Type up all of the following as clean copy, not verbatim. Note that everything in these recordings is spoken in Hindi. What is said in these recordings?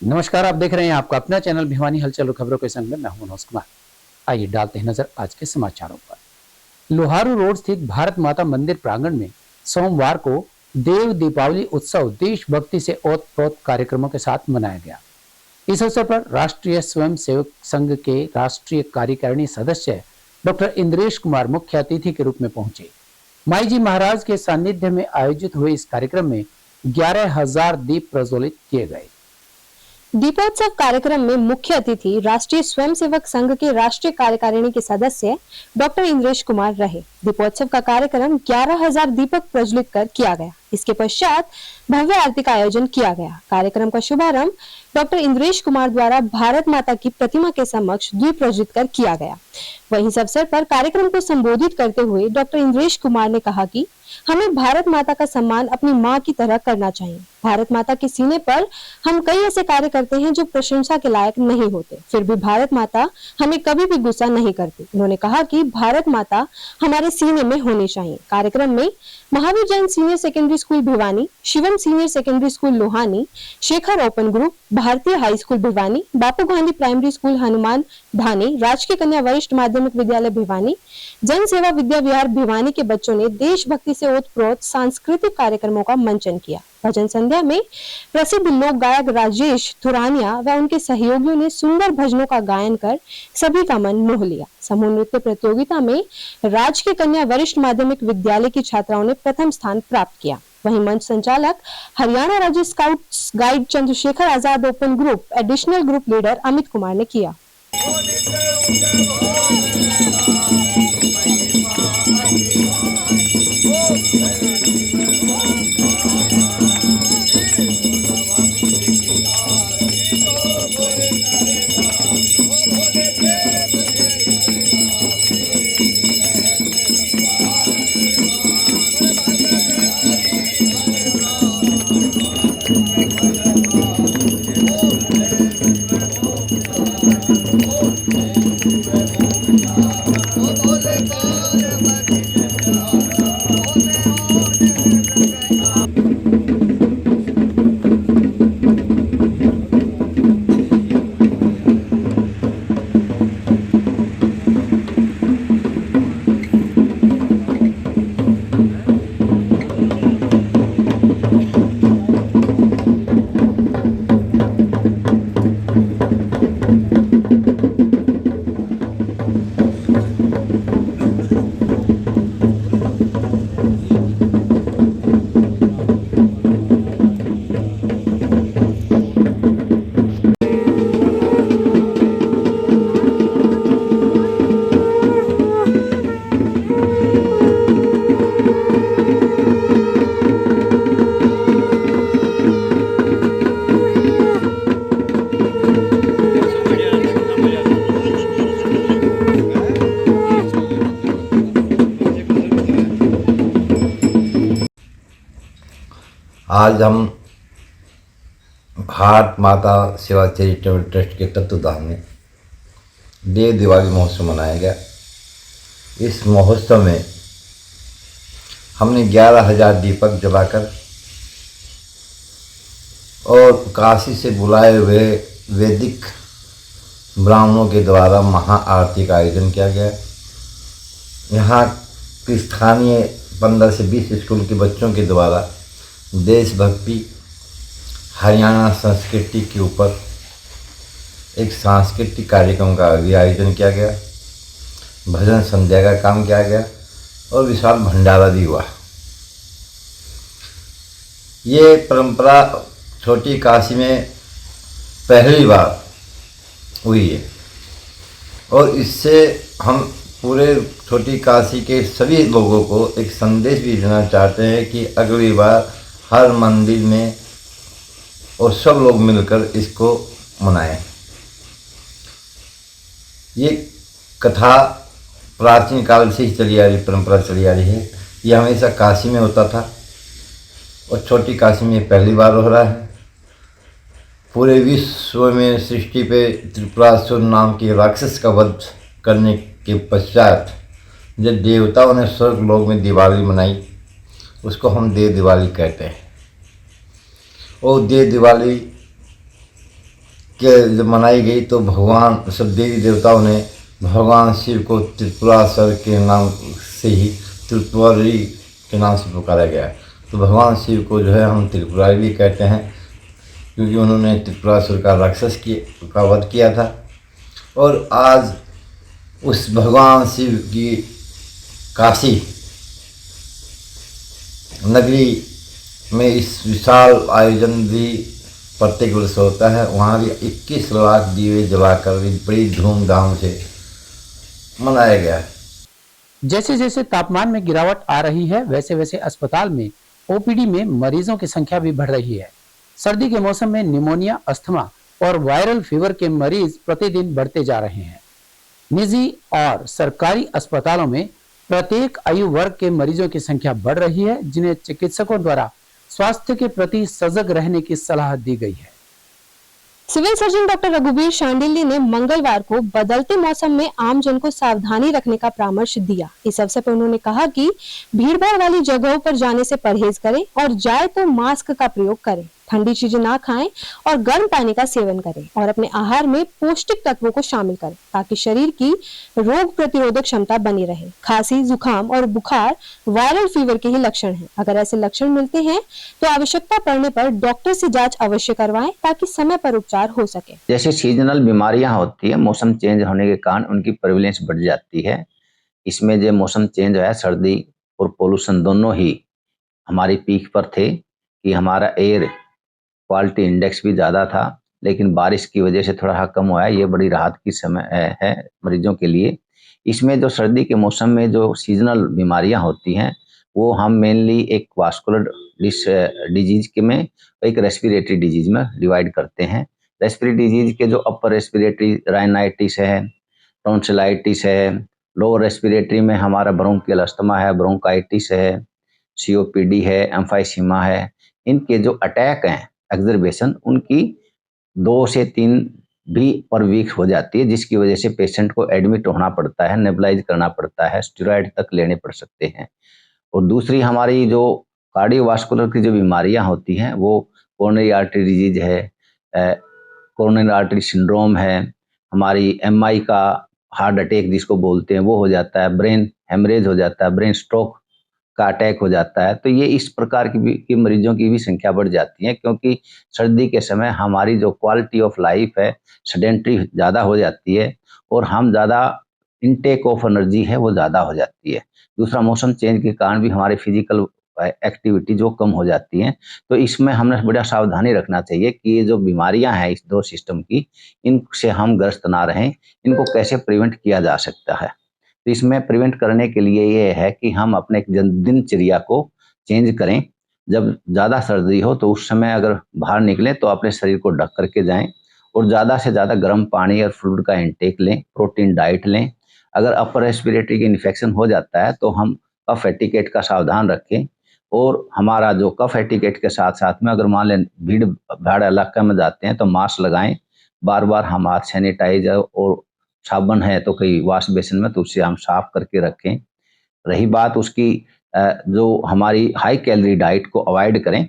नमस्कार, आप देख रहे हैं आपका अपना चैनल भिवानी हलचल और खबरों के संग में मैं हूं मनोज कुमार। आइए डालते हैं नजर आज के समाचारों पर। लोहारू रोड स्थित भारत माता मंदिर प्रांगण में सोमवार को देव दीपावली उत्सव देशभक्ति से ओतप्रोत कार्यक्रमों के साथ मनाया गया। इस अवसर पर राष्ट्रीय स्वयं सेवक संघ के राष्ट्रीय कार्यकारिणी सदस्य डॉक्टर इंद्रेश कुमार मुख्य अतिथि के रूप में पहुंचे। माई जी महाराज के सानिध्य में आयोजित हुए इस कार्यक्रम में 11,000 दीप प्रज्वलित किए गए। दीपोत्सव कार्यक्रम में मुख्य अतिथि राष्ट्रीय स्वयंसेवक संघ के राष्ट्रीय कार्यकारिणी के सदस्य डॉक्टर इंद्रेश कुमार रहे। दीपोत्सव का कार्यक्रम 11,000 दीपक प्रज्वलित कर किया गया। इसके पश्चात भव्य आरती का आयोजन किया गया। कार्यक्रम का शुभारंभ डॉक्टर इंद्रेश कुमार द्वारा भारत माता की प्रतिमा के समक्ष दीप प्रज्वलित कर किया गया। वहीं इस अवसर पर कार्यक्रम को संबोधित करते हुए डॉक्टर इंद्रेश कुमार ने कहा कि हमें भारत माता का सम्मान अपनी मां की तरह करना चाहिए। भारत माता के सीने पर हम कई ऐसे कार्य करते हैं जो प्रशंसा के लायक नहीं होते, फिर भी भारत माता हमें कभी भी गुस्सा नहीं करती। उन्होंने कहा कि भारत माता हमारे सीने में होनी चाहिए। कार्यक्रम में Mahavir Jain senior secondary school Bhiwani, Shivam senior secondary school Lohani, Shekhar open group, भारतीय हाई स्कूल भिवानी, बापू गांधी प्राइमरी स्कूल हनुमान ढानी, राजकीय कन्या वरिष्ठ माध्यमिक विद्यालय भिवानी, जन सेवा विद्या विहार भिवानी के बच्चों ने देशभक्ति से ओतप्रोत सांस्कृतिक कार्यक्रमों का मंचन किया। भजन संध्या में प्रसिद्ध लोक गायक राजेश थुरानिया व उनके सहयोगियों ने सुंदर भजनों का गायन कर सभी का मन मोह लिया। समूह नृत्य प्रतियोगिता में राजकीय कन्या वरिष्ठ माध्यमिक विद्यालय की छात्राओं ने प्रथम स्थान प्राप्त किया। वहीं मंच संचालक हरियाणा राज्य scouts guide Chandrashekhar Azad open group additional group leader Amit Kumar ने किया। आज हम भारत माता सेवा चैरिटेबल ट्रस्ट के तत्वाधान में देव दिवाली महोत्सव मनाया गया। इस महोत्सव में हमने 11,000 दीपक जलाकर और काशी से बुलाए हुए वैदिक ब्राह्मणों के द्वारा महाआरती का आयोजन किया गया। यहाँ के स्थानीय 15 से 20 स्कूल के बच्चों के द्वारा देशभक्ति हरियाणा संस्कृति के ऊपर एक सांस्कृतिक कार्यक्रम का भी आयोजन किया गया। भजन संध्या का काम किया गया और विशाल भंडारा भी हुआ। ये परंपरा छोटी काशी में पहली बार हुई है और इससे हम पूरे छोटी काशी के सभी लोगों को एक संदेश भी देना चाहते हैं कि अगली बार हर मंदिर में और सब लोग मिलकर इसको मनाएं। ये कथा प्राचीन काल से ही चली आ रही, परंपरा चली आ रही है। ये हमेशा काशी में होता था और छोटी काशी में पहली बार हो रहा है। पूरे विश्व में सृष्टि पे त्रिपुरासुर नाम के राक्षस का वध करने के पश्चात जब देवताओं ने स्वर्ग लोक में दिवाली मनाई, उसको हम देव दिवाली कहते हैं। और देव दिवाली के जब मनाई गई तो भगवान सब देवी देवताओं ने भगवान शिव को त्रिपुरासुर के नाम से ही त्रिपुरारी के नाम से पुकारा गया। तो भगवान शिव को जो है हम त्रिपुरारी भी कहते हैं, क्योंकि उन्होंने त्रिपुरासुर का राक्षस का वध किया था। और आज उस भगवान शिव की काशी नगरी में इस विशाल आयोजन भी प्रत्येक वर्ष होता है। वहाँ भी 21 लाख दीवे जलाकर भी बड़ी धूमधाम से मनाया गया है। जैसे जैसे तापमान में गिरावट आ रही है, वैसे वैसे अस्पताल में ओपीडी में मरीजों की संख्या भी बढ़ रही है। सर्दी के मौसम में निमोनिया, अस्थमा और वायरल फीवर के मरीज प्रतिदिन बढ़ते जा रहे हैं। निजी और सरकारी अस्पतालों में प्रत्येक आयु वर्ग के मरीजों की संख्या बढ़ रही है, जिन्हें चिकित्सकों द्वारा स्वास्थ्य के प्रति सजग रहने की सलाह दी गई है। सिविल सर्जन डॉक्टर रघुवीर शांडिल्य ने मंगलवार को बदलते मौसम में आम जन को सावधानी रखने का परामर्श दिया। इस अवसर पर उन्होंने कहा कि भीड़भाड़ वाली जगहों पर जाने से परहेज करें और जाए तो मास्क का प्रयोग करें, ठंडी चीजें ना खाएं और गर्म पानी का सेवन करें और अपने आहार में पौष्टिक तत्वों को शामिल करें ताकि शरीर की रोग प्रतिरोधक क्षमता बनी रहे। खांसी, जुकाम और बुखार वायरल फीवर के ही लक्षण हैं। अगर ऐसे लक्षण मिलते हैं तो आवश्यकता पड़ने पर डॉक्टर से जांच अवश्य करवाएं ताकि समय पर उपचार हो सके। जैसे सीजनल बीमारियां होती है, मौसम चेंज होने के कारण उनकी प्रेवलेंस बढ़ जाती है। इसमें जो मौसम चेंज है, सर्दी और पोल्यूशन दोनों ही हमारी पीक पर थे कि हमारा एयर क्वालिटी इंडेक्स भी ज़्यादा था, लेकिन बारिश की वजह से थोड़ा कम हुआ है। ये बड़ी राहत की समय है मरीजों के लिए। इसमें जो सर्दी के मौसम में जो सीजनल बीमारियां होती हैं, वो हम मेनली एक वास्कुलर डिजीज के में, एक रेस्पिरेटरी डिजीज में डिवाइड करते हैं। रेस्पिरेटरी डिजीज के जो अपर रेस्पिरेटरी राइनाइटिस है, टॉन्सिलाइटिस है, लोअर रेस्पिरेटरी में हमारा ब्रोंकियल अस्थमा है, ब्रोंकाइटिस है, सीओपीडी है, एम्फाइसीमा है। इनके जो अटैक हैं, एक्जर्बेशन, उनकी 2 से 3 भी पर वीक हो जाती है, जिसकी वजह से पेशेंट को एडमिट होना पड़ता है, नेबुलाइज करना पड़ता है, स्टेरॉइड तक लेने पड़ सकते हैं। और दूसरी हमारी जो कार्डियोवास्कुलर की जो बीमारियां होती हैं, वो कोरोनरी आर्टरी डिजीज है, कोरोनरी आर्टरी सिंड्रोम है, हमारी एमआई का हार्ट अटैक जिसको बोलते हैं वो हो जाता है, ब्रेन हेमरेज हो जाता है, ब्रेन स्ट्रोक का अटैक हो जाता है। तो ये इस प्रकार की मरीजों की भी संख्या बढ़ जाती है, क्योंकि सर्दी के समय हमारी जो क्वालिटी ऑफ लाइफ है, सेडेंटरी ज़्यादा हो जाती है और हम ज़्यादा इनटेक ऑफ एनर्जी है वो ज़्यादा हो जाती है। दूसरा, मौसम चेंज के कारण भी हमारी फिजिकल एक्टिविटी जो कम हो जाती हैं। तो इसमें हमें बड़ा सावधानी रखना चाहिए कि ये जो बीमारियां हैं इस 2 सिस्टम की, इनसे हम ग्रस्त ना रहें। इनको कैसे प्रिवेंट किया जा सकता है? तो इसमें प्रिवेंट करने के लिए ये है कि हम अपने दिनचर्या को चेंज करें। जब ज़्यादा सर्दी हो तो उस समय अगर बाहर निकलें तो अपने शरीर को ढक करके जाएं और ज़्यादा से ज़्यादा गर्म पानी और फ्लूइड का इंटेक लें, प्रोटीन डाइट लें। अगर अपर रेस्पिरेटरी की इन्फेक्शन हो जाता है तो हम कफ एटिकेट का सावधान रखें और हमारा जो कफ एटिकेट के साथ साथ में अगर मान लें भीड़ भाड़ इलाके में जाते हैं तो मास्क लगाएं, बार बार हम हाथ सैनिटाइजर और साबुन है तो कहीं वॉश बेसिन में तो उससे हम साफ करके रखें। रही बात उसकी जो हमारी हाई कैलोरी डाइट को अवॉइड करें।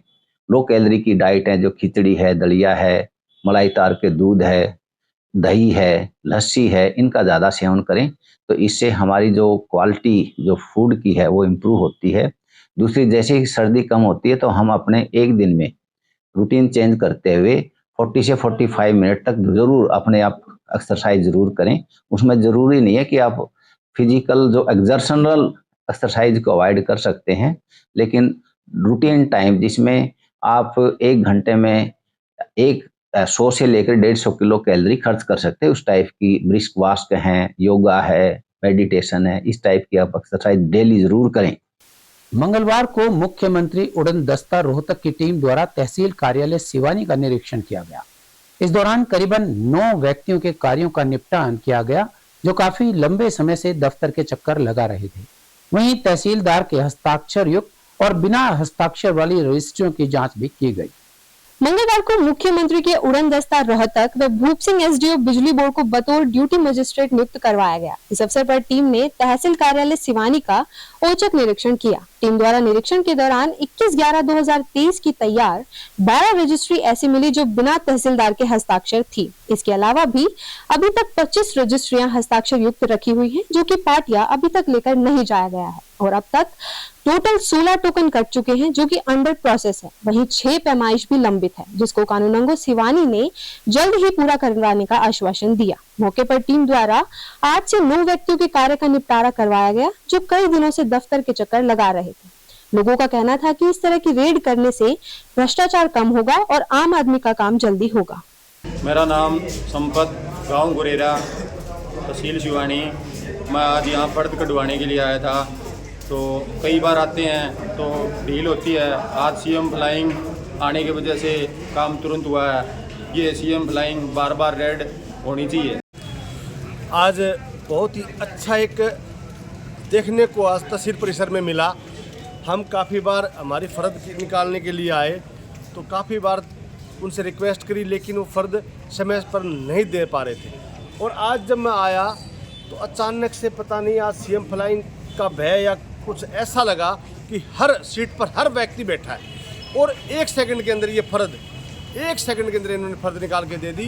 लो कैलोरी की डाइट है जो खिचड़ी है, दलिया है, मलाई तार के दूध है, दही है, लस्सी है, इनका ज़्यादा सेवन करें। तो इससे हमारी जो क्वालिटी जो फूड की है वो इम्प्रूव होती है। दूसरी, जैसे ही सर्दी कम होती है तो हम अपने एक दिन में रूटीन चेंज करते हुए 40 से 45 मिनट तक जरूर अपने आप एक्सरसाइज जरूर करें। उसमें ज़रूरी नहीं है कि आप फिजिकल जो एक्सर्शनल एक्सरसाइज को अवॉइड कर सकते हैं, लेकिन रूटीन टाइम जिसमें आप 1 घंटे में 100 से लेकर 150 किलो कैलोरी खर्च कर सकते हैं, उस टाइप की ब्रिस्क वॉक हैं, योगा है, मेडिटेशन है, इस टाइप की आप एक्सरसाइज डेली जरूर करें। मंगलवार को मुख्यमंत्री उड़न दस्ता रोहतक की टीम द्वारा तहसील कार्यालय सिवानी का निरीक्षण किया गया। इस दौरान करीबन 9 व्यक्तियों के कार्यों का निपटान किया गया जो काफी लंबे समय से दफ्तर के चक्कर लगा रहे थे। वहीं तहसीलदार के हस्ताक्षर युक्त और बिना हस्ताक्षर वाली रजिस्ट्रियों की जांच भी की गई। मंगलवार को मुख्यमंत्री के उड़न दस्ता रोहतक व भूप सिंह एसडीओ बिजली बोर्ड को बतौर ड्यूटी मजिस्ट्रेट नियुक्त करवाया गया। इस अवसर पर टीम ने तहसील कार्यालय सिवानी का औचक निरीक्षण किया। टीम द्वारा निरीक्षण के दौरान 21/11/2023 की तैयार 12 रजिस्ट्री ऐसी मिली जो बिना तहसीलदार के हस्ताक्षर थी। इसके अलावा भी अभी तक 25 रजिस्ट्रियां हस्ताक्षर युक्त रखी हुई हैं, जो कि पाटिया अभी तक लेकर नहीं जाया गया है और अब तक टोटल 16 टोकन कट चुके हैं, जो कि अंडर प्रोसेस है। वहीं 6 पैमाइश भी लंबित है, जिसको कानूनगो सिवानी ने जल्द ही पूरा करवाने का आश्वासन दिया। मौके पर टीम द्वारा 8 से 9 व्यक्तियों के कार्य का निपटारा करवाया गया, जो कई दिनों से दफ्तर के चक्कर लगा रहे थे। लोगों का कहना था कि इस तरह की रेड करने से भ्रष्टाचार कम होगा और आम आदमी का काम जल्दी होगा। मेरा नाम संपत, गांव गुरेरा, तहसील शिवानी। मैं आज यहाँ फर्द कटवाने के लिए आया था। तो कई बार आते हैं तो ढील होती है। आज सीएम फ्लाइंग आने की वजह से काम तुरंत हुआ है। ये सीएम फ्लाइंग बार बार रेड होनी चाहिए। आज बहुत ही अच्छा एक देखने को आज तहसील परिसर में मिला। हम काफ़ी बार हमारी फ़र्द निकालने के लिए आए तो काफ़ी बार उनसे रिक्वेस्ट करी, लेकिन वो फ़र्द समय पर नहीं दे पा रहे थे। और आज जब मैं आया तो अचानक से पता नहीं आज सीएम फ्लाइंग का भय या कुछ ऐसा लगा कि हर सीट पर हर व्यक्ति बैठा है और 1 सेकंड के अंदर ये फ़र्द 1 सेकंड के अंदर इन्होंने फ़र्द निकाल के दे दी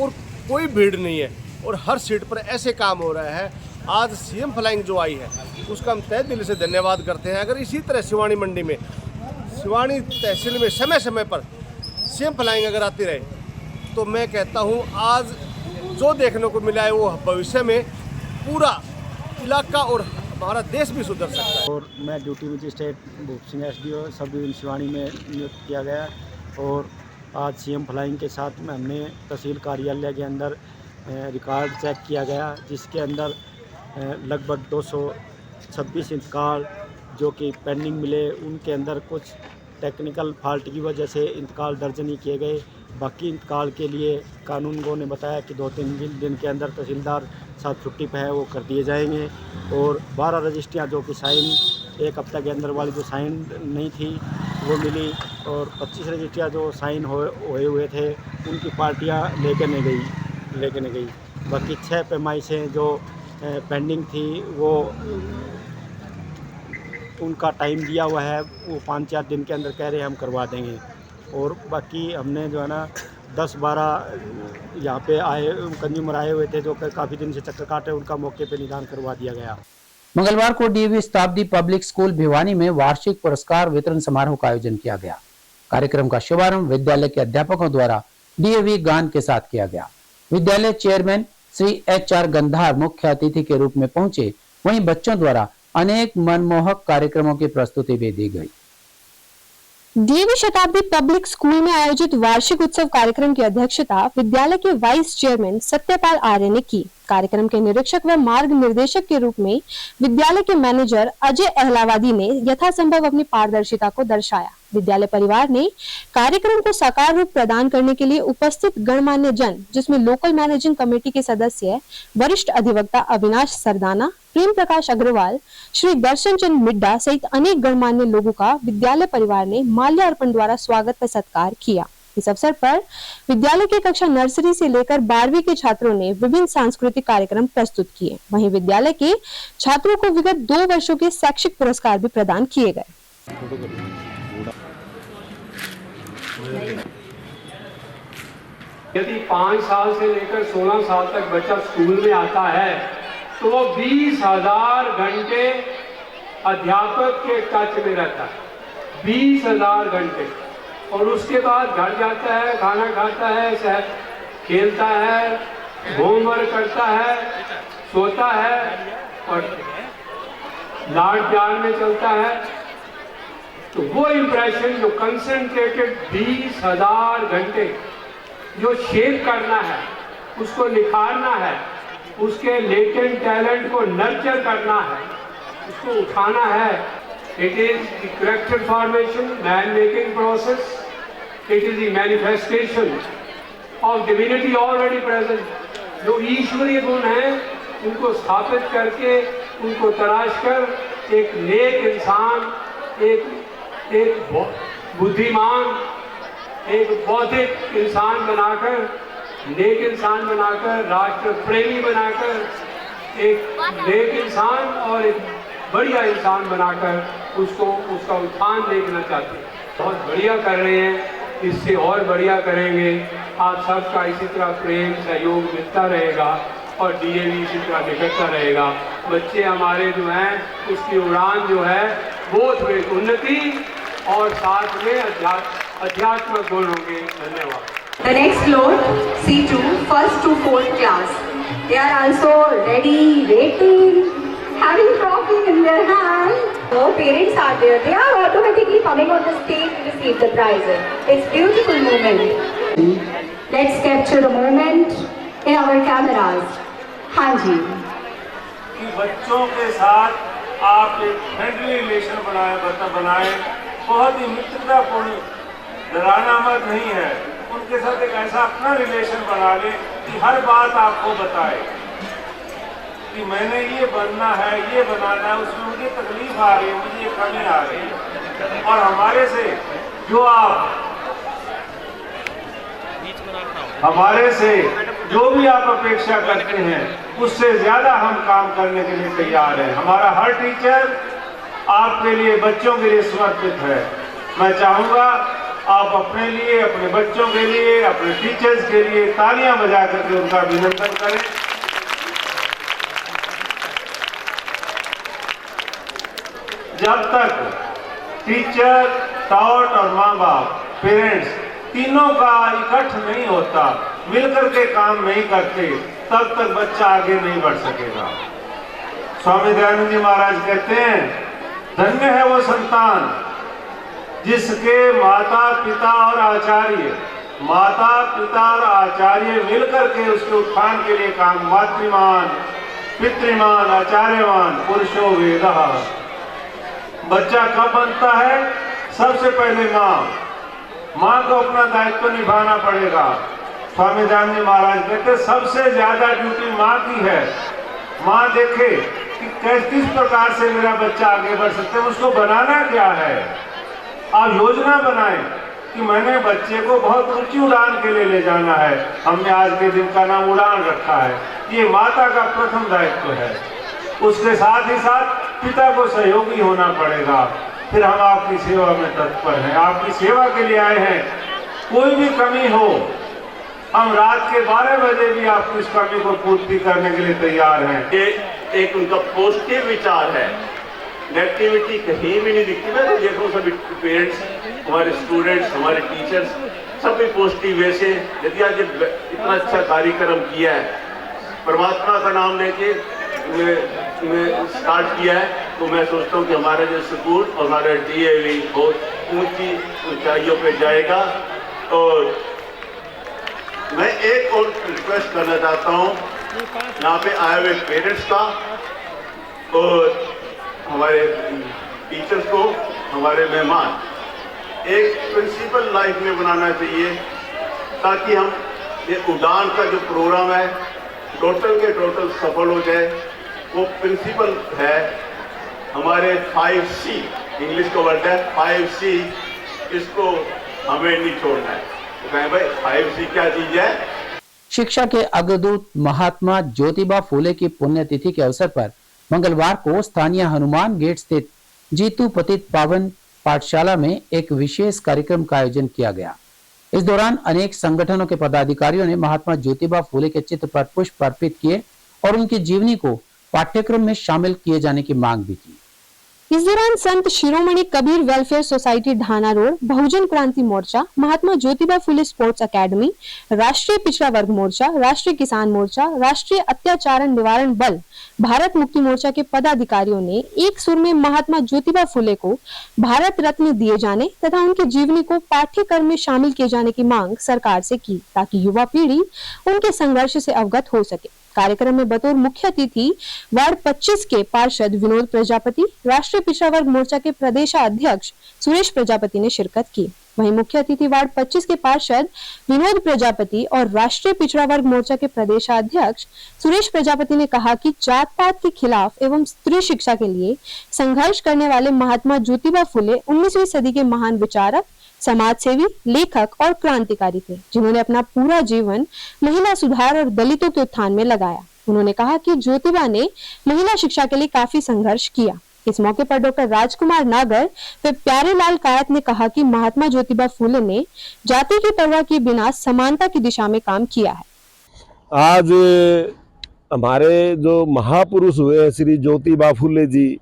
और कोई भीड़ नहीं है और हर सीट पर ऐसे काम हो रहा है। आज सीएम फ्लाइंग जो आई है उसका हम तहे दिल से धन्यवाद करते हैं। अगर इसी तरह शिवानी मंडी में, शिवानी तहसील में समय समय पर सीएम फ्लाइंग अगर आती रहे तो मैं कहता हूँ आज जो देखने को मिला है वो भविष्य में पूरा इलाका और हमारा देश भी सुधर सकता है। और मैं ड्यूटी मजिस्ट्रेट भूप Singh SDO sub division Shivani में नियुक्त किया गया और आज सीएम फ्लाइंग के साथ में हमने तहसील कार्यालय के अंदर रिकॉर्ड चेक किया गया, जिसके अंदर लगभग 226 इंतकाल जो कि पेंडिंग मिले। उनके अंदर कुछ टेक्निकल फॉल्ट की वजह से इंतकाल दर्ज नहीं किए गए। बाकी इंतकाल के लिए कानूनगो ने बताया कि 2-3 दिन के अंदर तहसीलदार साहब छुट्टी पे है, वो कर दिए जाएंगे। और 12 रजिस्ट्रियाँ जो कि साइन 1 हफ्ते के अंदर वाली जो साइन नहीं थी वो मिली और 25 रजिस्ट्रियाँ जो साइन हुए हुए थे उनकी पार्टियाँ लेके नहीं गई। बाकी 6 पैमाइशें जो पेंडिंग थी वो उनका टाइम दिया हुआ है, वो 5-4 दिन के अंदर कह रहे हैं हम करवा देंगे। और बाकी हमने जो है ना 10-12 यहाँ पे आए कंज्यूमर आए हुए थे जो काफ़ी दिन से चक्कर काटे, उनका मौके पे निदान करवा दिया गया। मंगलवार को DAV शताब्दी पब्लिक स्कूल भिवानी में वार्षिक पुरस्कार वितरण समारोह का आयोजन किया गया। कार्यक्रम का शुभारंभ विद्यालय के अध्यापकों द्वारा DAV गान के साथ किया गया। विद्यालय चेयरमैन श्री HR गंधार मुख्य अतिथि के रूप में पहुंचे, वहीं बच्चों द्वारा अनेक मनमोहक कार्यक्रमों की प्रस्तुति भी दी गई। DAV शताब्दी पब्लिक स्कूल में आयोजित वार्षिक उत्सव कार्यक्रम की अध्यक्षता विद्यालय के वाइस चेयरमैन सत्यपाल आर्य ने की। कार्यक्रम के निरीक्षक व मार्ग निर्देशक के रूप में विद्यालय के मैनेजर अजय अहलावादी ने यथासंभव अपनी पारदर्शिता को दर्शाया। विद्यालय परिवार ने कार्यक्रम को साकार रूप प्रदान करने के लिए उपस्थित गणमान्य जन, जिसमें लोकल मैनेजिंग कमेटी के सदस्य वरिष्ठ अधिवक्ता अविनाश सरदाना, प्रेम प्रकाश अग्रवाल, श्री दर्शन चंद मिड्डा सहित अनेक गणमान्य लोगों का विद्यालय परिवार ने माल्यार्पण द्वारा स्वागत व सत्कार किया। इस अवसर पर विद्यालय के कक्षा नर्सरी से लेकर 12वीं के छात्रों ने विभिन्न सांस्कृतिक कार्यक्रम प्रस्तुत किए। वहीं विद्यालय के छात्रों को विगत 2 वर्षों के शैक्षिक पुरस्कार भी प्रदान किए गए। यदि 5 साल से लेकर 16 साल तक बच्चा स्कूल में आता है तो वो 20,000 घंटे अध्यापक के टच में रहता है, 20,000 घंटे। और उसके बाद घर जाता है, खाना खाता है, खेलता है, होमवर्क करता है, सोता है और लाड प्यार में चलता है। तो वो इम्प्रेशन जो कंसंट्रेटेड 20,000 घंटे जो शेप करना है, उसको निखारना है, उसके लेटेंट टैलेंट को नर्चर करना है, उसको उठाना है। It is the character formation, man-making process. It is the manifestation of divinity already present. जो ईश्वरीय गुण हैं, उनको स्थापित करके, उनको तराश कर एक नेक इंसान, एक बुद्धिमान, एक बौद्धिक इंसान बनाकर, नेक इंसान बनाकर, राष्ट्र प्रेमी बनाकर, एक नेक इंसान और एक बढ़िया इंसान बनाकर उसको उसका उत्थान देखना चाहते हैं। बहुत बढ़िया कर रहे हैं, इससे और बढ़िया करेंगे। आप सबका इसी तरह प्रेम सहयोग मिलता रहेगा और डीएवी इसी तरह निकलता रहेगा। बच्चे हमारे जो हैं उसकी उड़ान जो है वो थोड़ी उन्नति और साथ में अध्यात्मक गुण होंगे। धन्यवाद। The next floor, C2, first to fourth class. They are also ready, waiting, having trophy in their hand. No parents are there. They are automatically coming on the stage to receive the prizes. It's beautiful moment. Let's capture the moment in our cameras. हाँ जी। कि बच्चों के साथ आप एक फ्रेंडली रिलेशन बनाए, बहुत ही मित्रतापूर्ण, डराना मत नहीं है। उनके साथ एक ऐसा अपना रिलेशन बना ले कि हर बात आपको बताए कि मैंने ये बनना है, ये बनाना है, उसमें मुझे तकलीफ आ रही है, मुझे ये कमी आ रही है। और हमारे से जो भी आप अपेक्षा करते हैं उससे ज़्यादा हम काम करने के लिए तैयार हैं। हमारा हर टीचर आपके लिए, बच्चों के लिए समर्पित है। मैं चाहूँगा आप अपने लिए, अपने बच्चों के लिए, अपने टीचर्स के लिए तालियां बजा करके उनका अभिनंदन करें। जब तक टीचर, टॉट और माँ बाप, पेरेंट्स तीनों का इकट्ठ नहीं होता, मिलकर के काम नहीं करते, तब तक बच्चा आगे नहीं बढ़ सकेगा। स्वामी दयानंद जी महाराज कहते हैं, धन्य है वो संतान जिसके माता पिता और आचार्य मिलकर के उसके उत्थान के लिए काम, मातृमान, पितृमान, आचार्यमान, पुरुषो वेदः। बच्चा कब बनता है? सबसे पहले माँ को अपना दायित्व निभाना पड़ेगा। स्वामी दयानंद जी महाराज कहते सबसे ज्यादा ड्यूटी माँ की है। माँ देखे कि किस प्रकार से मेरा बच्चा आगे बढ़ सकता है, उसको बनाना क्या है। आप योजना बनाएं कि मैंने बच्चे को बहुत ऊंची उड़ान के लिए ले जाना है। हमने आज के दिन का नाम उड़ान रखा है। ये माता का प्रथम दायित्व है। उसके साथ ही साथ पिता को सहयोगी होना पड़ेगा। फिर हम आपकी सेवा में तत्पर हैं, आपकी सेवा के लिए आए हैं। कोई भी कमी हो, हम रात के 12 बजे भी आपकी इस कमी को पूर्ति करने के लिए तैयार हैं। ये एक उनका पॉजिटिव विचार है, नेगेटिविटी कहीं भी नहीं दिखती। मैं तो देख रहा हूँ सभी पेरेंट्स, हमारे स्टूडेंट्स, हमारे टीचर्स सभी पॉजिटिव वे से, यदि आज इतना अच्छा कार्यक्रम किया है, परमात्मा का नाम लेके मैं स्टार्ट किया है, तो मैं सोचता हूँ कि हमारा जो स्कूल और हमारा डीएवी बहुत ऊंची ऊंचाइयों पे जाएगा। और मैं एक और रिक्वेस्ट करना चाहता हूँ यहाँ पे आए हुए पेरेंट्स का और हमारे टीचर्स को, हमारे मेहमान, एक प्रिंसिपल लाइफ में बनाना चाहिए ताकि हम ये उड़ान का जो प्रोग्राम है टोटल के टोटल सफल हो जाए। वो प्रिंसिपल है हमारे 5C, इंग्लिश का वर्ड है 5C, इसको हमें नहीं छोड़ना है। तो कहें भाई 5C क्या चीज है। शिक्षा के अग्रदूत महात्मा ज्योतिबा फूले की पुण्यतिथि के अवसर पर मंगलवार को स्थानीय हनुमान गेट स्थित जीतू पतित पावन पाठशाला में एक विशेष कार्यक्रम का आयोजन किया गया। इस दौरान अनेक संगठनों के पदाधिकारियों ने महात्मा ज्योतिबा फूले के चित्र पर पुष्प अर्पित किए और उनकी जीवनी को पाठ्यक्रम में शामिल किए जाने की मांग भी की। इस दौरान Sant Shiromani Kabir welfare society Dhana road, Bahujan Kranti Morcha, Mahatma Jyotiba Phule sports academy, Rashtriya Pichhda वर्ग मोर्चा, राष्ट्रीय किसान मोर्चा, राष्ट्रीय अत्याचार निवारण बल, भारत मुक्ति मोर्चा के पदाधिकारियों ने एक सुर में महात्मा ज्योतिबा फुले को भारत रत्न दिए जाने तथा उनकी जीवनी को पाठ्यक्रम में शामिल किए जाने की मांग सरकार से की ताकि युवा पीढ़ी उनके संघर्ष से अवगत हो सके। कार्यक्रम में बतौर मुख्य अतिथि वार्ड 25 के पार्षद विनोद प्रजापति, राष्ट्रीय पिछड़ा वर्ग मोर्चा के प्रदेशाध्यक्ष सुरेश प्रजापति ने शिरकत की। वहीं मुख्य अतिथि वार्ड 25 के पार्षद विनोद प्रजापति और राष्ट्रीय पिछड़ा वर्ग मोर्चा के प्रदेशाध्यक्ष सुरेश प्रजापति ने कहा कि जात पात के खिलाफ एवं स्त्री शिक्षा के लिए संघर्ष करने वाले महात्मा ज्योतिबा फुले 19वीं सदी के महान विचारक, समाज सेवी, लेखक और क्रांतिकारी थे, जिन्होंने अपना पूरा जीवन महिला सुधार और दलितों के उत्थान में लगाया। उन्होंने कहा कि ज्योतिबा ने महिला शिक्षा के लिए काफी संघर्ष किया। इस मौके पर डॉक्टर राजकुमार नागर व प्यारेलाल कायत ने कहा कि महात्मा ज्योतिबा फूले ने जाति की परवाह किए बिना समानता की दिशा में काम किया है। आज हमारे जो महापुरुष हुए श्री ज्योतिबा फूले जी,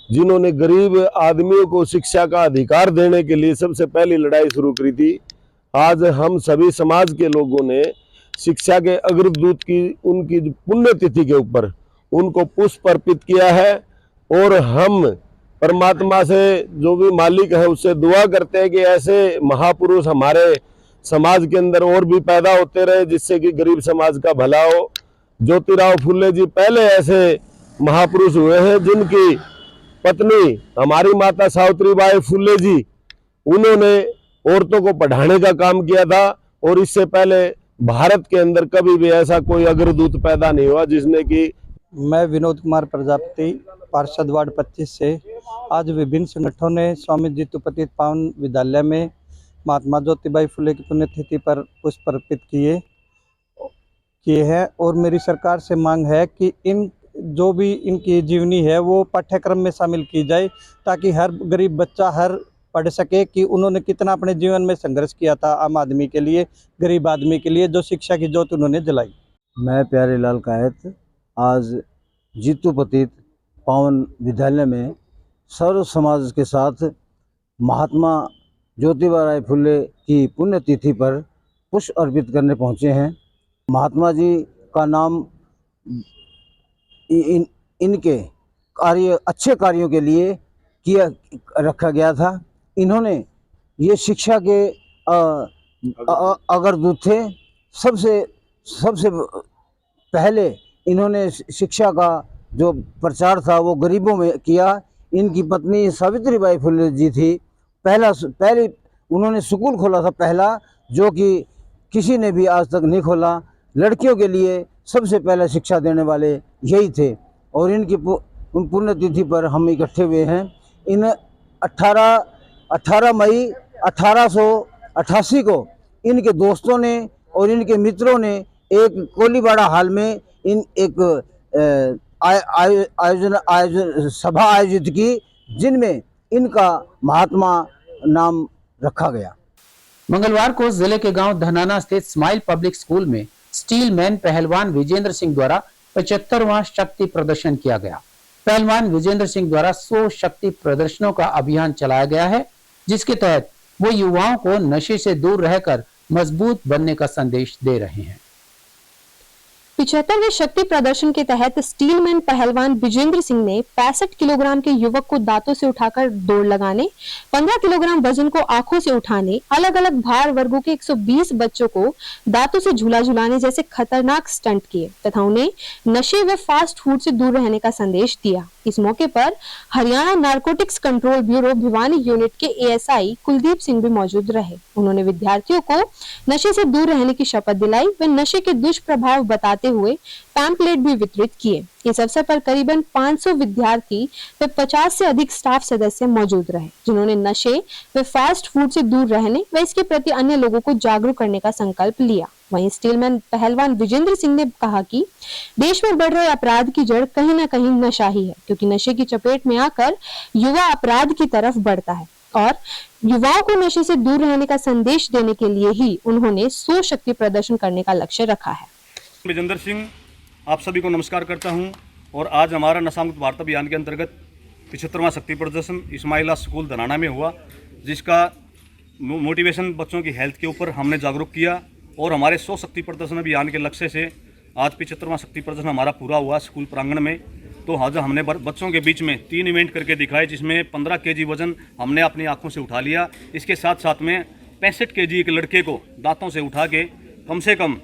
जिन्होंने गरीब आदमियों को शिक्षा का अधिकार देने के लिए सबसे पहली लड़ाई शुरू करी थी, आज हम सभी समाज के लोगों ने शिक्षा के अग्रदूत की उनकी पुण्यतिथि के ऊपर उनको पुष्प अर्पित किया है। और हम परमात्मा से, जो भी मालिक है, उससे दुआ करते हैं कि ऐसे महापुरुष हमारे समाज के अंदर और भी पैदा होते रहे, जिससे कि गरीब समाज का भला हो। ज्योतिराव फूले जी पहले ऐसे महापुरुष हुए हैं जिनकी पत्नी हमारी माता सावित्रीबाई फूले जी, उन्होंने औरतों को पढ़ाने का काम किया था। और इससे पहले भारत के अंदर कभी भी ऐसा कोई अग्रदूत पैदा नहीं हुआ जिसने कि। मैं विनोद कुमार प्रजापति, पार्षद वार्ड 25 से आज विभिन्न संगठनों ने स्वामी जीतूपति पावन विद्यालय में महात्मा ज्योतिबाई फूले की पुण्यतिथि पर पुष्प अर्पित किए हैं। और मेरी सरकार से मांग है कि इन जो भी इनकी जीवनी है वो पाठ्यक्रम में शामिल की जाए, ताकि हर गरीब बच्चा हर पढ़ सके कि उन्होंने कितना अपने जीवन में संघर्ष किया था आम आदमी के लिए, गरीब आदमी के लिए, जो शिक्षा की ज्योत उन्होंने जलाई। मैं प्यारेलाल कायत आज जीतूपति पावन विद्यालय में सर्व समाज के साथ महात्मा ज्योतिबा राय फूले की पुण्यतिथि पर पुष्प अर्पित करने पहुँचे हैं। महात्मा जी का नाम इनके अच्छे कार्यों के लिए रखा गया था। इन्होंने ये शिक्षा के अग्रदूत थे। सबसे पहले इन्होंने शिक्षा का जो प्रचार था वो गरीबों में किया। इनकी पत्नी सावित्रीबाई फूले जी थी, पहले उन्होंने स्कूल खोला था पहला, जो कि किसी ने भी आज तक नहीं खोला। लड़कियों के लिए सबसे पहले शिक्षा देने वाले यही थे। और इनकी पुण्यतिथि पर हम इकट्ठे हुए हैं। इन 18 मई 1888 को इनके दोस्तों ने और इनके मित्रों ने एक कोलीबाड़ा हाल में एक सभा आयोजित की, जिनमें इनका महात्मा नाम रखा गया। मंगलवार को जिले के गांव धनाना स्थित स्माइल पब्लिक स्कूल में स्टील मैन पहलवान विजेंद्र सिंह द्वारा 75वां शक्ति प्रदर्शन किया गया। पहलवान विजेंद्र सिंह द्वारा 100 शक्ति प्रदर्शनों का अभियान चलाया गया है, जिसके तहत वो युवाओं को नशे से दूर रहकर मजबूत बनने का संदेश दे रहे हैं। 75वें शक्ति प्रदर्शन के तहत स्टीलमैन पहलवान विजेंद्र सिंह ने 65 किलोग्राम के युवक को दांतों से उठाकर दौड़ लगाने, 15 किलोग्राम वजन को आंखों से उठाने, अलग अलग भार वर्गों के 120 बच्चों को दांतों से झूला झुलाने जैसे खतरनाक स्टंट किए तथा उन्हें नशे व फास्ट फूड से दूर रहने का संदेश दिया। इस मौके पर Haryana narcotics control bureau Bhiwani unit के एएसआई कुलदीप सिंह भी मौजूद रहे। उन्होंने विद्यार्थियों को नशे से दूर रहने की शपथ दिलाई व नशे के दुष्प्रभाव बताते हुए पैम्पलेट भी वितरित किए। इस अवसर पर करीबन 500 विद्यार्थी व 50 से अधिक स्टाफ सदस्य मौजूद रहे, जिन्होंने नशे व फास्ट फूड से दूर रहने व इसके प्रति अन्य लोगों को जागरूक करने का संकल्प लिया। वहीं स्टीलमैन पहलवान विजेंद्र सिंह ने कहा कि देश में बढ़ रहे अपराध की जड़ कहीं न कहीं नशा ही है, क्योंकि नशे की चपेट में आकर युवा अपराध की तरफ बढ़ता है और युवाओं को नशे से दूर रहने का संदेश देने के लिए ही उन्होंने 100 शक्ति प्रदर्शन करने का लक्ष्य रखा है। विजेंद्र सिंह आप सभी को नमस्कार करता हूं और आज हमारा नशा मुक्त भारत अभियान के अंतर्गत 75वां शक्ति प्रदर्शन इस्माइला स्कूल धनाना में हुआ, जिसका मोटिवेशन बच्चों की हेल्थ के ऊपर हमने जागरूक किया और हमारे 100 शक्ति प्रदर्शन अभियान के लक्ष्य से आज 75वां शक्ति प्रदर्शन हमारा पूरा हुआ स्कूल प्रांगण में। तो आज हमने बच्चों के बीच में 3 इवेंट करके दिखाए, जिसमें 15 केजी वजन हमने अपनी आंखों से उठा लिया। इसके साथ साथ में 65 केजी एक लड़के को दांतों से उठा के कम से कम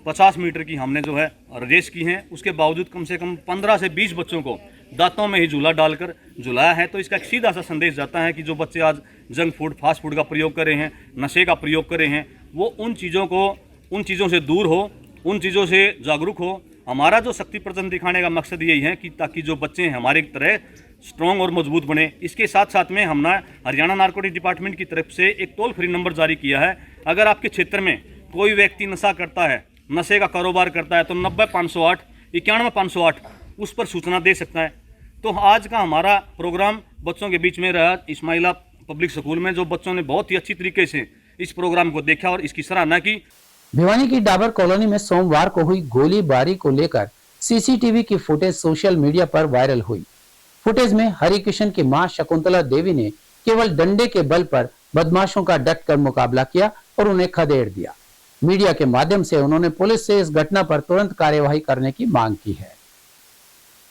50 मीटर की हमने जो है रेस की है। उसके बावजूद कम से कम 15 से 20 बच्चों को दांतों में ही झूला डालकर झुलाया है। तो इसका एक सीधा सा संदेश जाता है कि जो बच्चे आज जंक फूड फास्ट फूड का प्रयोग कर रहे हैं, नशे का प्रयोग कर रहे हैं, वो उन चीज़ों से दूर हो, उन चीज़ों से जागरूक हो। हमारा जो शक्ति प्रदर्शन दिखाने का मकसद यही है कि ताकि जो बच्चे हैं हमारे तरह स्ट्रॉन्ग और मजबूत बने। इसके साथ साथ में हमने हरियाणा नारकोटिक डिपार्टमेंट की तरफ से एक टोल फ्री नंबर जारी किया है। अगर आपके क्षेत्र में कोई व्यक्ति नशा करता है, नशे का कारोबार करता है, तो 90 508 91 508 उस पर सूचना दे सकता है। तो आज का हमारा प्रोग्राम बच्चों के बीच में रहा इस्माइला पब्लिक स्कूल में, जो बच्चों ने बहुत ही अच्छी तरीके से इस प्रोग्राम को देखा और इसकी सराहना की। भिवानी की डाबर कॉलोनी में सोमवार को हुई गोलीबारी को लेकर सीसीटीवी की फुटेज सोशल मीडिया पर वायरल हुई। फुटेज में हरिकिशन की मां शकुंतला देवी ने केवल डंडे के बल पर बदमाशों का डटकर मुकाबला किया और उन्हें खदेड़ दिया। मीडिया के माध्यम से उन्होंने पुलिस से इस घटना पर तुरंत कार्यवाही करने की मांग की है।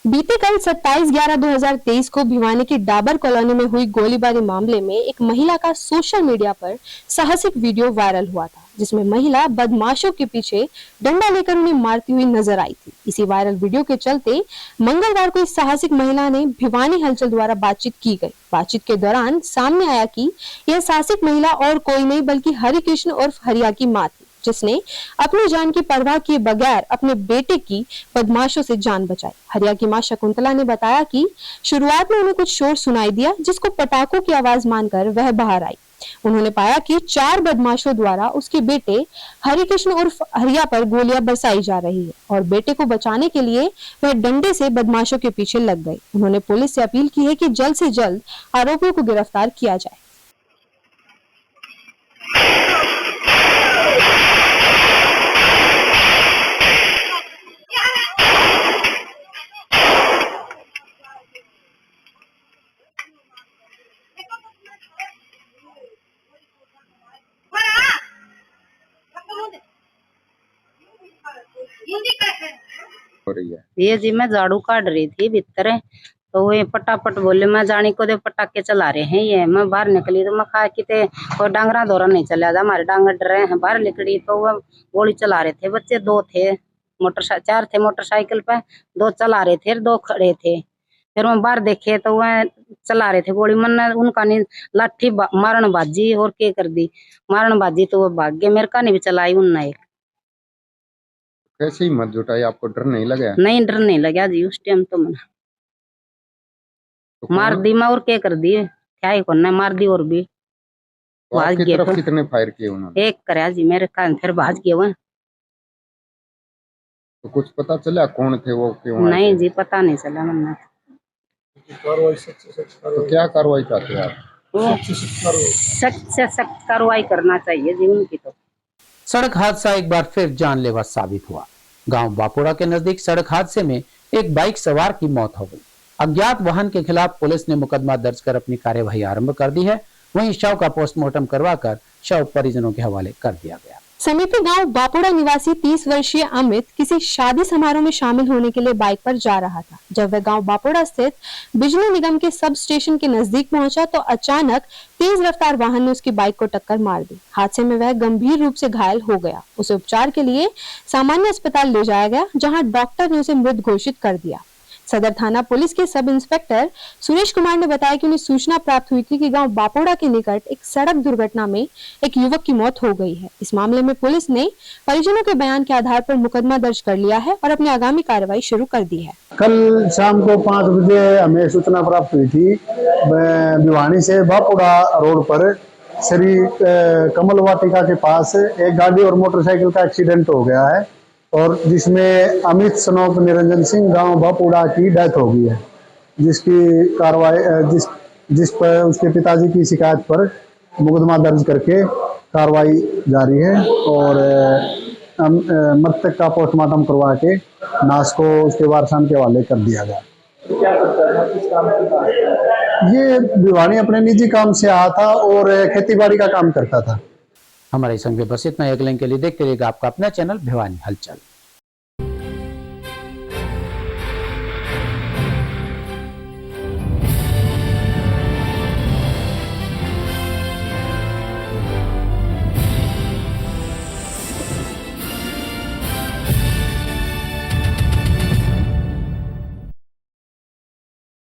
बीते कल 27/11/2023 को भिवानी की डाबर कॉलोनी में हुई गोलीबारी मामले में एक महिला का सोशल मीडिया पर साहसिक वीडियो वायरल हुआ था, जिसमें महिला बदमाशों के पीछे डंडा लेकर उन्हें मारती हुई नजर आई थी। इसी वायरल वीडियो के चलते मंगलवार को इस साहसिक महिला ने भिवानी हलचल द्वारा बातचीत की गई। बातचीत के दौरान सामने आया कि यह साहसिक महिला और कोई नहीं बल्कि हरिकृष्ण उर्फ हरिया की मां थी, जिसने अपनी जान की परवाह किए बगैर अपने बेटे की बदमाशों से जान बचाई। हरिया की मां शकुंतला ने बताया कि शुरुआत में उन्हें कुछ शोर सुनाई दिया, जिसको पटाखों की आवाज मानकर वह बाहर आई। उन्होंने पाया कि 4 बदमाशों द्वारा उसके बेटे हरिकृष्ण उर्फ हरिया पर गोलियां बरसाई जा रही है और बेटे को बचाने के लिए वह डंडे से बदमाशों के पीछे लग गई। उन्होंने पुलिस से अपील की है कि जल्द से जल्द आरोपियों को गिरफ्तार किया जाए। ये जी मैं झाड़ू काट रही थी भीतर, तो वो फटाफट बोले मैं जानी को दे पटाखे चला रहे हैं। ये मैं बाहर निकली तो मैं कहा कि कोई डांगरा दौरा नहीं चला जा, हमारे डांगर डर रहे हैं। बाहर निकली तो वह गोली चला रहे थे बच्चे, 2 थे 4 थे मोटरसाइकिल पे, 2 चला रहे थे 2 खड़े थे। फिर मैं बाहर देखे तो वह चला रहे थे गोली, मन उनका नहीं लाठी मारण बाजी और क्या कर दी मारण बाजी, तो वो भाग गए। मेरे का नहीं भी चलाई उनने। कैसे हिम्मत जुटाई, आपको डर नहीं लगा? नहीं डर नहीं लगा जी उस टाइम तो मैंने मार दी मैं और क्या कर दी, क्या ही करना, मार दी और भी भाग गए। तरफ कितने फायर किए उन्होंने? 1 कराया जी मेरे कान, फिर भाग गए वो। तो कुछ पता चला कौन थे वो, क्यों? नहीं जी पता नहीं चला मैंने। तो क्या कार्रवाई चाहते हैं आप? सख्त से सख्त कार्रवाई करना चाहिए जी उनकी। तो सड़क हादसा एक बार फिर जानलेवा साबित हुआ। गांव बापुड़ा के नजदीक सड़क हादसे में एक बाइक सवार की मौत हो गई। अज्ञात वाहन के खिलाफ पुलिस ने मुकदमा दर्ज कर अपनी कार्यवाही आरंभ कर दी है। वहीं शव का पोस्टमार्टम करवाकर शव परिजनों के हवाले कर दिया गया। समीपी गांव बापुड़ा निवासी 30 वर्षीय अमित किसी शादी समारोह में शामिल होने के लिए बाइक पर जा रहा था। जब वह गांव बापुड़ा स्थित बिजली निगम के सब स्टेशन के नजदीक पहुंचा तो अचानक तेज रफ्तार वाहन ने उसकी बाइक को टक्कर मार दी। हादसे में वह गंभीर रूप से घायल हो गया। उसे उपचार के लिए सामान्य अस्पताल ले जाया गया, जहां डॉक्टर ने उसे मृत घोषित कर दिया। सदर थाना पुलिस के सब इंस्पेक्टर सुरेश कुमार ने बताया कि उन्हें सूचना प्राप्त हुई थी कि गांव बापुड़ा के निकट एक सड़क दुर्घटना में एक युवक की मौत हो गई है। इस मामले में पुलिस ने परिजनों के बयान के आधार पर मुकदमा दर्ज कर लिया है और अपनी आगामी कार्रवाई शुरू कर दी है। कल शाम को 5 बजे हमें सूचना प्राप्त हुई थी भिवानी से बापुड़ा रोड पर श्री कमल वाटिका के पास एक गाड़ी और मोटरसाइकिल का एक्सीडेंट हो गया है और जिसमें अमित सनोप निरंजन सिंह गांव बापुड़ा की डेथ हो गई है, जिसकी कार्रवाई जिस पर उसके पिताजी की शिकायत पर मुकदमा दर्ज करके कार्रवाई जारी है और मृतक का पोस्टमार्टम करवा के लाश को उसके वारसान के हवाले कर दिया गया। तो क्या करता है, किस काम से? ये भिवानी अपने निजी काम से आया था और खेतीबाड़ी का काम करता था। हमारे संग में बस इतना। अगले के लिए देखते रहिएगा आपका अपना चैनल भिवानी हलचल।